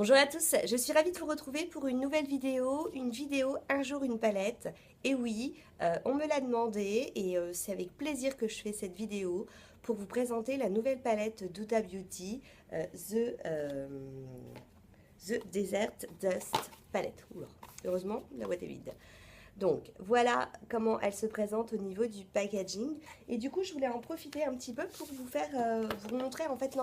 Bonjour à tous, je suis ravie de vous retrouver pour une nouvelle vidéo, Un jour une palette. Et oui, on me l'a demandé et c'est avec plaisir que je fais cette vidéo pour vous présenter la nouvelle palette d'Huda Beauty, The Desert Dust Palette. Oula, heureusement, la boîte est vide. Donc voilà comment elle se présente au niveau du packaging. Et du coup, je voulais en profiter un petit peu pour vous faire, vous montrer en fait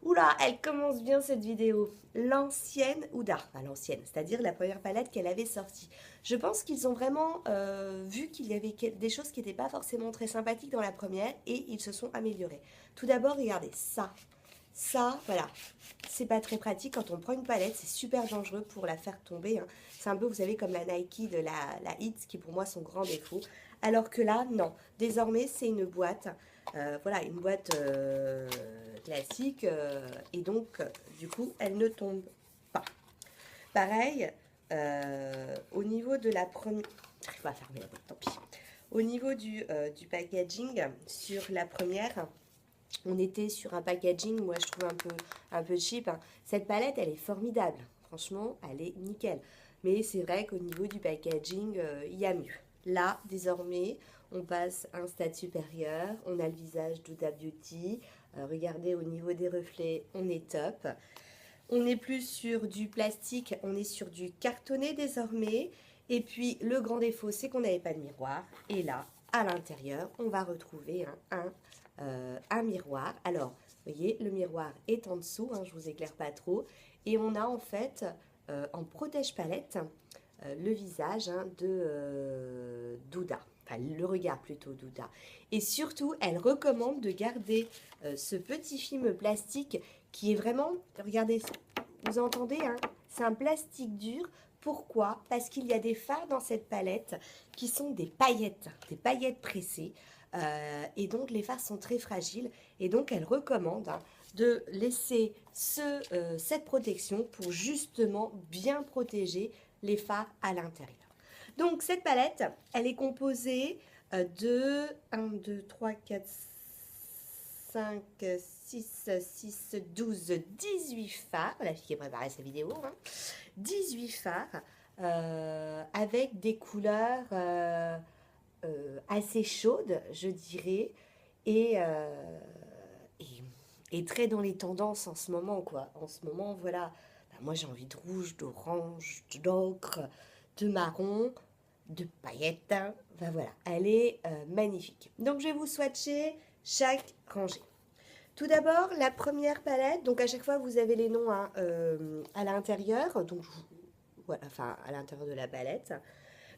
Oula, elle commence bien cette vidéo. L'ancienne Huda, enfin l'ancienne, c'est-à-dire la première palette qu'elle avait sortie. Je pense qu'ils ont vraiment vu qu'il y avait des choses qui n'étaient pas forcément très sympathiques dans la première et ils se sont améliorés. Tout d'abord, regardez ça. Ça, voilà, c'est pas très pratique quand on prend une palette, c'est super dangereux pour la faire tomber, hein. C'est un peu, vous savez, comme la Nike de la Hits, qui pour moi sont grands défauts. Alors que là, non. Désormais, c'est une boîte, voilà, une boîte classique, et donc, du coup, elle ne tombe pas. Pareil, au niveau de la première... J'arrive pas à fermer la boîte, tant pis. Au niveau du packaging, sur la première... On était sur un packaging, moi je trouve un peu cheap, hein. Cette palette, elle est formidable. Franchement, elle est nickel. Mais c'est vrai qu'au niveau du packaging, il y a mieux. Là, désormais, on passe à un stade supérieur. On a le visage d'Huda Beauty. Regardez, au niveau des reflets, on est top. On n'est plus sur du plastique, on est sur du cartonné désormais. Et puis, le grand défaut, c'est qu'on n'avait pas de miroir. Et là, à l'intérieur, on va retrouver un miroir. Alors, vous voyez, le miroir est en dessous, hein, je ne vous éclaire pas trop. Et on a en fait, en protège-palette, le visage, hein, d'Huda. Enfin, le regard plutôt d'Huda. Et surtout, elle recommande de garder ce petit film plastique qui est vraiment, regardez, vous entendez, hein, c'est un plastique dur. Pourquoi? Parce qu'il y a des fards dans cette palette qui sont des paillettes pressées. Et donc les fards sont très fragiles et donc elle recommande, hein, de laisser cette protection pour justement bien protéger les fards à l'intérieur. Donc cette palette, elle est composée de 1, 2, 3, 4, 5, 6, 12, 18 fards. La fille qui a préparé sa vidéo, hein. 18 fards avec des couleurs assez chaude, je dirais, et, euh, et, et très dans les tendances en ce moment, quoi. En ce moment, voilà, ben, moi j'ai envie de rouge, d'orange, d'ocre, de marron, de paillettes, hein. Ben voilà, elle est magnifique. Donc je vais vous swatcher chaque rangée. Tout d'abord, la première palette, donc à chaque fois vous avez les noms, hein, à l'intérieur, donc voilà, enfin à l'intérieur de la palette.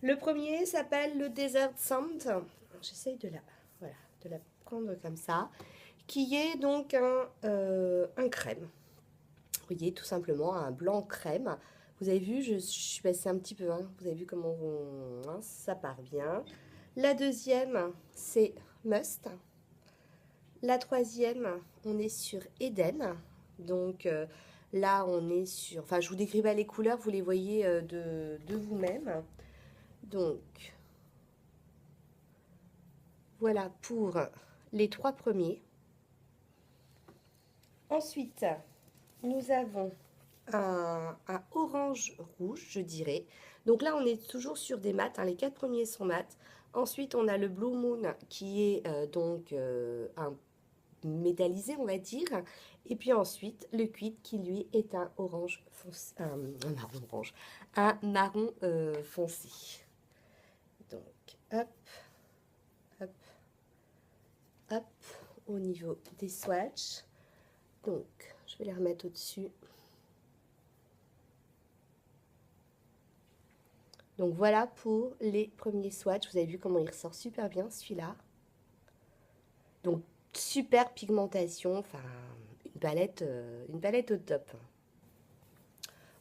Le premier s'appelle le Desert Sand. J'essaye voilà, de la prendre comme ça. Qui est donc un crème. Vous voyez, tout simplement un blanc crème. Vous avez vu, je suis passée un petit peu, hein. Vous avez vu comment hein, ça part bien. La deuxième, c'est Must. La troisième, on est sur Eden. Donc là, on est sur... Enfin, je vous décris pas les couleurs, vous les voyez de vous-même. Donc, voilà pour les trois premiers. Ensuite, nous avons un orange rouge, je dirais. Donc là, on est toujours sur des mats, hein. Les quatre premiers sont mats. Ensuite, on a le Blue Moon qui est donc un métallisé, on va dire. Et puis ensuite, le Quid qui lui est un orange foncé, un marron orange, un marron foncé. Donc, hop, hop, hop, au niveau des swatchs. Donc, je vais les remettre au-dessus. Donc, voilà pour les premiers swatchs. Vous avez vu comment il ressort super bien, celui-là. Donc, super pigmentation. Enfin, une palette au top.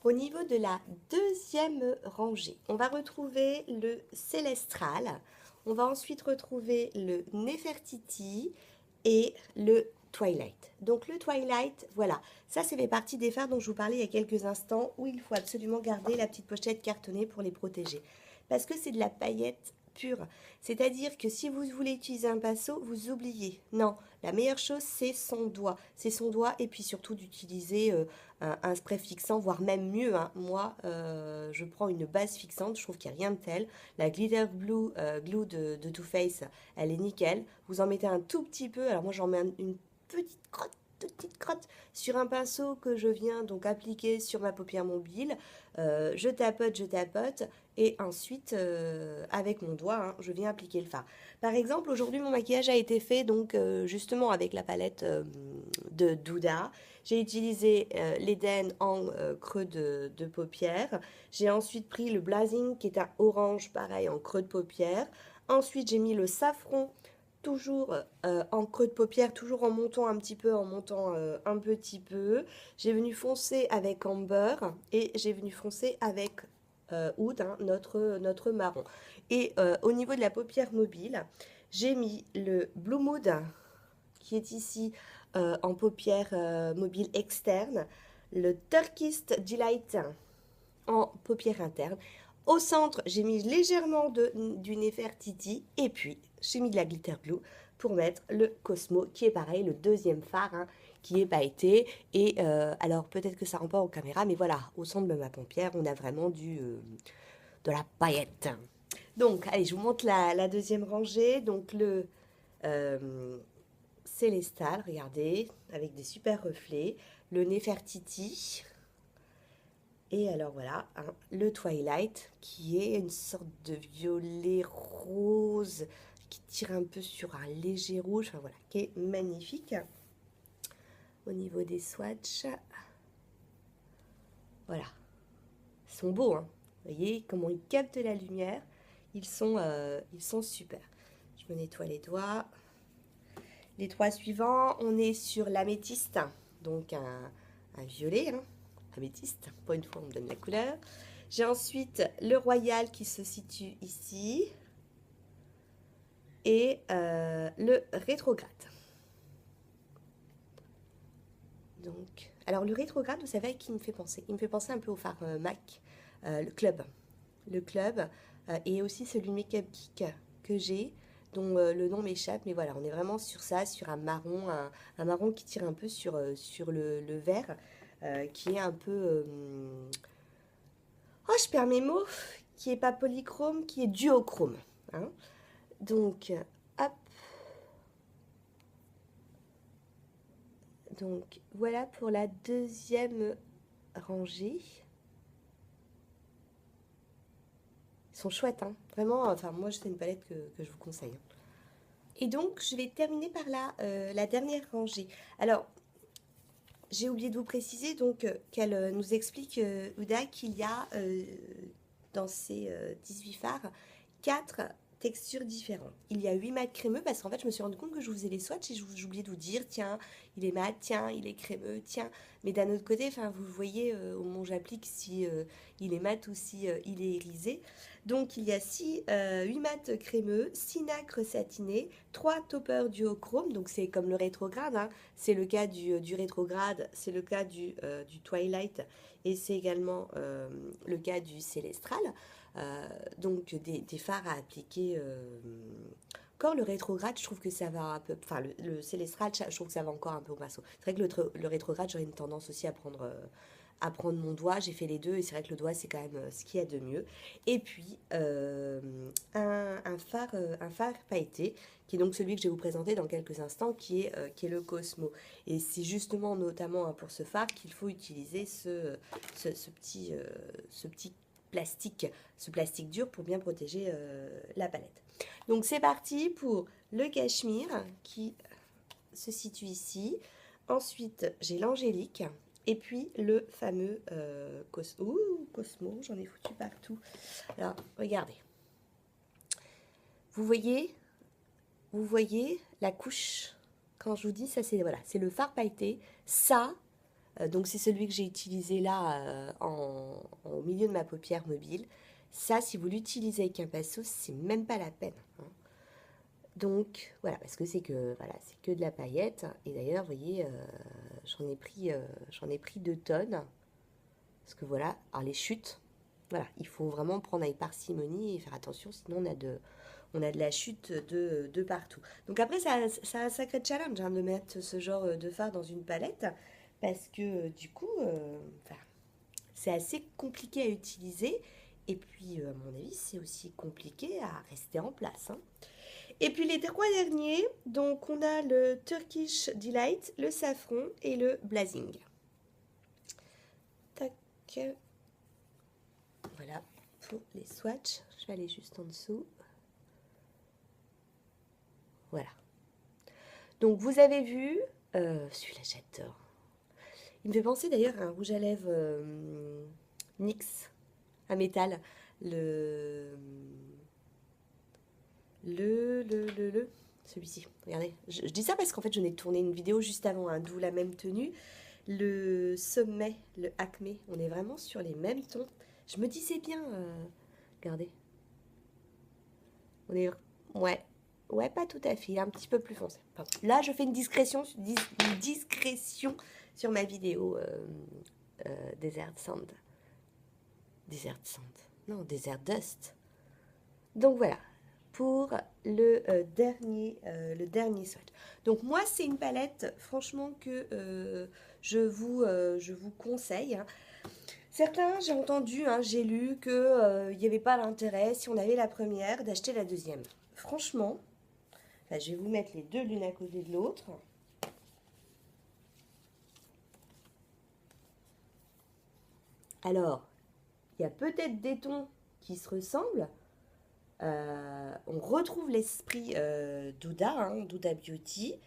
Au niveau de la deuxième rangée, on va retrouver le Célestral. On va ensuite retrouver le Nefertiti et le Twilight. Donc le Twilight, voilà, ça fait partie des fards dont je vous parlais il y a quelques instants où il faut absolument garder la petite pochette cartonnée pour les protéger. Parce que c'est de la paillette pur. C'est-à-dire que si vous voulez utiliser un pinceau, vous oubliez. Non, la meilleure chose, c'est son doigt. C'est son doigt et puis surtout d'utiliser un spray fixant, voire même mieux, hein. Moi, je prends une base fixante, je trouve qu'il n'y a rien de tel. La Glitter Glue de Too Faced, elle est nickel. Vous en mettez un tout petit peu. Alors moi, j'en mets une petite crotte, toute petite crotte sur un pinceau que je viens donc appliquer sur ma paupière mobile. Je tapote et ensuite avec mon doigt, hein, je viens appliquer le fard. Par exemple, aujourd'hui mon maquillage a été fait donc justement avec la palette de Douda. J'ai utilisé l'Eden en creux de paupière. J'ai ensuite pris le Blazing qui est un orange pareil en creux de paupière. Ensuite j'ai mis le safran toujours en creux de paupière, toujours en montant un petit peu, en montant un petit peu. J'ai venu foncer avec Amber et j'ai venu foncer avec Oud, hein, notre marron. Et au niveau de la paupière mobile, j'ai mis le Blue Mood qui est ici en paupière mobile externe, le Turquoise Delight en paupière interne. Au centre, j'ai mis légèrement du Nefertiti et puis j'ai mis de la Glitter Glue pour mettre le Cosmo qui est pareil, le deuxième fard hein, qui est pailleté. Et alors peut-être que ça rend pas aux caméras, mais voilà, au centre de ma paupière, on a vraiment de la paillette. Donc, allez, je vous montre la deuxième rangée. Donc le Célestal, regardez, avec des super reflets. Le Nefertiti. Et alors voilà, hein, le Twilight qui est une sorte de violet rose qui tire un peu sur un léger rouge, enfin voilà, qui est magnifique. Au niveau des swatchs, voilà, ils sont beaux, hein. Vous voyez comment ils captent la lumière, ils sont super. Je me nettoie les doigts. Les trois suivants, on est sur l'améthyste, donc un violet, hein. Améthyste, pour une fois on me donne la couleur. J'ai ensuite le royal qui se situe ici et le rétrograde. Donc, alors le rétrograde, vous savez à qui il me fait penser? Il me fait penser un peu au phare MAC, le club. Le club et aussi celui Make Up Geek que j'ai, dont le nom m'échappe, mais voilà, on est vraiment sur ça, sur un marron, un marron qui tire un peu sur le vert. Qui est un peu... Oh, je perds mes mots. Qui est pas polychrome, qui est duochrome. Hein. Donc, hop. Donc, voilà pour la deuxième rangée. Ils sont chouettes, hein. Vraiment, enfin, moi, c'est une palette que je vous conseille. Et donc, je vais terminer par la dernière rangée. Alors, j'ai oublié de vous préciser donc qu'elle nous explique, Ouda, qu'il y a dans ces 18 fards 4 textures différentes. Il y a 8 mat crémeux parce qu'en fait je me suis rendu compte que je vous faisais les swatchs et j'ai oublié de vous dire tiens il est mat, tiens il est crémeux, tiens. Mais d'un autre côté, enfin vous voyez au moment où j'applique si il est mat ou si il est irisé. Donc il y a 8 mat crémeux, 6 nacre satiné, 3 toppers duochrome, donc c'est comme le rétrograde, hein. C'est le cas du rétrograde, c'est le cas du Twilight et c'est également le cas du Célestral. Donc des fards à appliquer. Encore le rétrograde, je trouve que ça va un peu. Enfin, le Célestral, je trouve que ça va encore un peu au pinceau. C'est vrai que le rétrograde, j'aurais une tendance aussi à prendre mon doigt. J'ai fait les deux et c'est vrai que le doigt, c'est quand même ce qu'il y a de mieux. Et puis, un phare pailleté, qui est donc celui que je vais vous présenter dans quelques instants, qui est le Cosmo. Et c'est justement, notamment hein, pour ce phare, qu'il faut utiliser ce petit plastique, ce plastique dur pour bien protéger la palette. Donc c'est parti pour le cachemire qui se situe ici. Ensuite, j'ai l'angélique et puis le fameux Cosmo, j'en ai foutu partout. Alors, regardez. Vous voyez la couche. Quand je vous dis ça, c'est voilà, c'est le fard pailleté. Ça, donc c'est celui que j'ai utilisé là au milieu de ma paupière mobile. Ça, si vous l'utilisez avec un pinceau, c'est même pas la peine. Hein. Donc voilà, parce que c'est que de la paillette. Et d'ailleurs, vous voyez, j'en ai pris 2 tonnes. Parce que voilà, alors les chutes, Voilà, il faut vraiment prendre avec parcimonie et faire attention, sinon on a de la chute de partout. Donc après, ça un sacré challenge hein, de mettre ce genre de fard dans une palette, parce que du coup, enfin, c'est assez compliqué à utiliser. Et puis, à mon avis, c'est aussi compliqué à rester en place, hein. Et puis les trois derniers, donc on a le Turkish Delight, le Saffron et le Blazing. Tac. Voilà pour les swatchs. Je vais aller juste en dessous. Voilà. Donc vous avez vu, celui-là j'adore. Il me fait penser d'ailleurs à un rouge à lèvres NYX à métal. Le celui-ci. Regardez. Je dis ça parce qu'en fait, je n'ai tourné une vidéo juste avant, hein, d'où la même tenue. Le sommet, le Acme, on est vraiment sur les mêmes tons. Je me disais bien, regardez. On est, ouais, ouais, pas tout à fait, il est un petit peu plus foncé. Pardon. Là, je fais une discrétion sur ma vidéo Desert Sand. Desert Sand. Non, Desert Dust. Donc voilà, pour le dernier swatch. Donc moi, c'est une palette, franchement, que je vous conseille, hein. Certains, j'ai entendu, hein, j'ai lu qu'il n'y avait pas l'intérêt, si on avait la première, d'acheter la deuxième. Franchement, là, je vais vous mettre les deux l'une à côté de l'autre. Alors, il y a peut-être des tons qui se ressemblent. On retrouve l'esprit Douda, hein, Douda Beauty.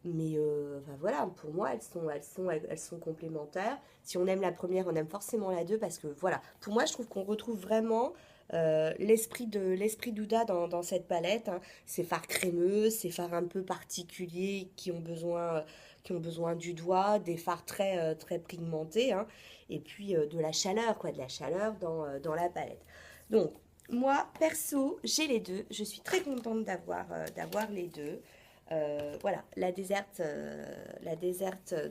Mais enfin, voilà, pour moi, elles sont complémentaires. Si on aime la première, on aime forcément la deux parce que voilà, pour moi, je trouve qu'on retrouve vraiment l'esprit Douda dans cette palette, hein. Ces fards crémeux, ces fards un peu particuliers qui ont besoin du doigt, des fards très pigmentés, hein. Et puis de la chaleur, quoi, de la chaleur dans la palette. Donc, moi, perso, j'ai les deux. Je suis très contente d'avoir les deux. Voilà, la Desert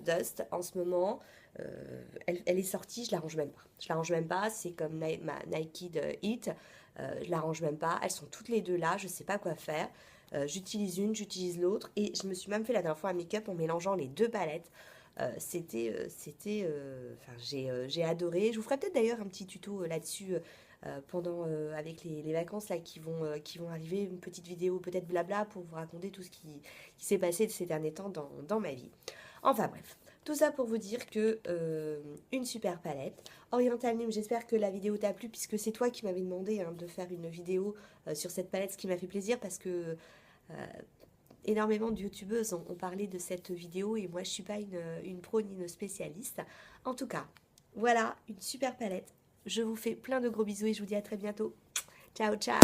Dust en ce moment, elle est sortie, je la range même pas. Je la range même pas, c'est comme ma Nike de Hit, je la range même pas. Elles sont toutes les deux là, je sais pas quoi faire. J'utilise une, j'utilise l'autre et je me suis même fait la dernière fois un make-up en mélangeant les deux palettes. Enfin, j'ai adoré. Je vous ferai peut-être d'ailleurs un petit tuto là-dessus pendant avec les vacances là qui vont arriver, une petite vidéo peut-être blabla pour vous raconter tout ce qui s'est passé ces derniers temps dans ma vie. Enfin bref, tout ça pour vous dire que une super palette. Oriental Name, j'espère que la vidéo t'a plu puisque c'est toi qui m'avais demandé hein, de faire une vidéo sur cette palette, ce qui m'a fait plaisir parce que énormément de youtubeuses ont parlé de cette vidéo et moi je suis pas une pro ni une spécialiste. En tout cas, voilà une super palette. Je vous fais plein de gros bisous et je vous dis à très bientôt. Ciao, ciao!